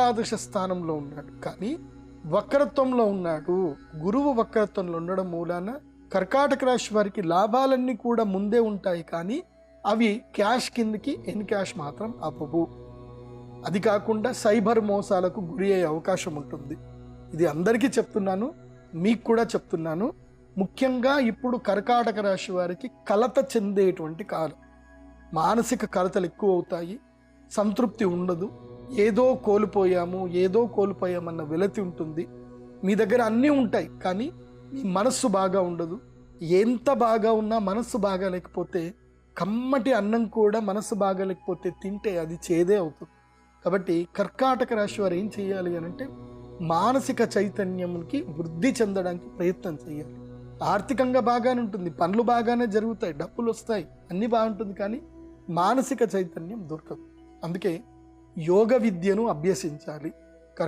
ఏకాదశ స్థానంలో ఉన్నాడు, కానీ వక్రత్వంలో ఉన్నాడు. గురువు వక్రత్వంలో ఉండడం మూలాన కర్కాటక రాశి వారికి లాభాలన్నీ కూడా ముందే ఉంటాయి, కానీ అవి క్యాష్ కిందకి ఎన్ క్యాష్ మాత్రం అవ్వవు. అది కాకుండా సైబర్ మోసాలకు గురి అయ్యే అవకాశం ఉంటుంది. ఇది అందరికీ చెప్తున్నాను, మీకు కూడా చెప్తున్నాను. ముఖ్యంగా ఇప్పుడు కర్కాటక రాశి వారికి కలత చెందేటువంటి కాలం. మానసిక కలతలు ఎక్కువ అవుతాయి, సంతృప్తి ఉండదు, ఏదో కోల్పోయామన్న వెలతి ఉంటుంది. మీ దగ్గర అన్నీ ఉంటాయి, కానీ మీ మనస్సు బాగా ఉండదు. ఎంత బాగా ఉన్నా మనస్సు బాగా లేకపోతే, కమ్మటి అన్నం కూడా మనస్సు బాగా లేకపోతే తింటే అది చేదే అవుతుంది. కాబట్టి కర్కాటక రాశి వారు ఏం చేయాలి అని అంటే, మానసిక చైతన్యంకి వృద్ధి చెందడానికి ప్రయత్నం చేయాలి. ఆర్థికంగా బాగానే ఉంటుంది, పనులు బాగానే జరుగుతాయి, డబ్బులు వస్తాయి, అన్నీ బాగుంటుంది, కానీ మానసిక చైతన్యం దొరకదు. అందుకే యోగ విద్యను అభ్యసించాలి.